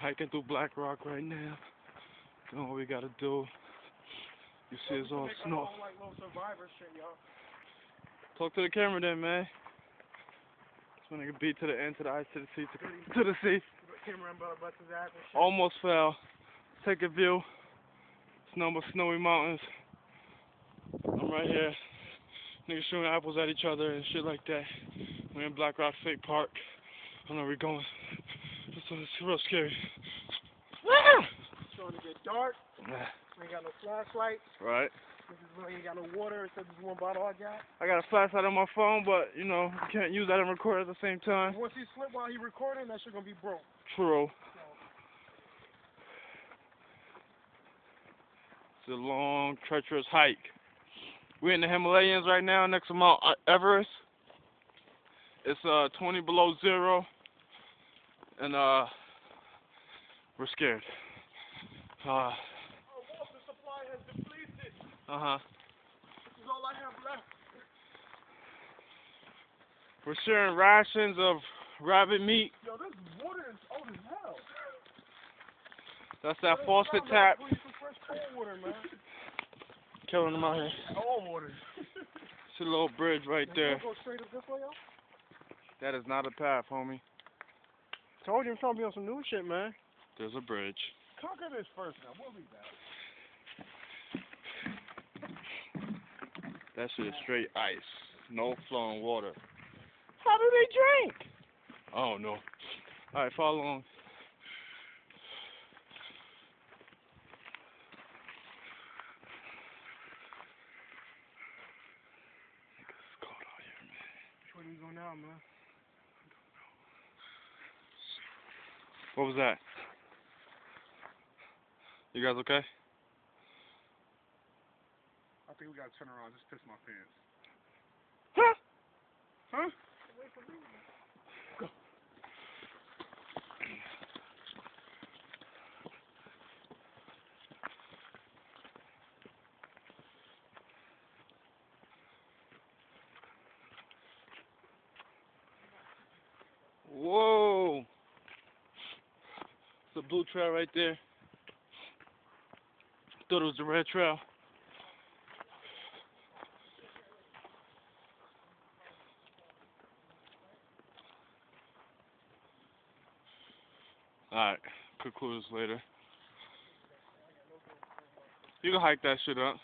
Hiking through Black Rock right now. Doing what we gotta do. You see it's all snow. Like little survivor shit, y'all. Talk to the camera then, man. This one nigga beat to the end, to the ice, to the sea, to the sea. Camera bust his ass and shit. Almost fell. Take a view. It's nothing but snowy mountains. I'm right here. Niggas shooting apples at each other and shit like that. We're in Black Rock State Park. I don't know where we're going. It's real scary. It's starting to get dark. We ain't got no flashlight. Right. This is when you ain't got no water except this one bottle I got. I got a flashlight on my phone, but you know, you can't use that and record at the same time. Once he slip while he recording, that shit gonna be broke. True. It's a long, treacherous hike. We're in the Himalayas right now, next to Mount Everest. It's 20 below zero, and we're scared. Our water supply has depleted. This is all I have left. We're sharing rations of rabbit meat. Yo, this water is old as hell. That's that faucet tap. Fresh cold water, man. Killing them out here. All water. It's a little bridge right there. Go straight up this way, yo? That is not a path, homie. Told you I'm trying to be on some new shit, man. There's a bridge. Conquer this first now. We'll be back. That shit is straight ice. No flowing water. How do they drink? I don't know. Alright, follow along. It's cold out here, man. Which way we go now, man? What was that? You guys okay? I think we gotta turn around. Just piss my pants. Huh? Huh? Go. Whoa! It's a blue trail right there. Thought it was the red trail. Alright, conclude this later. You can hike that shit up.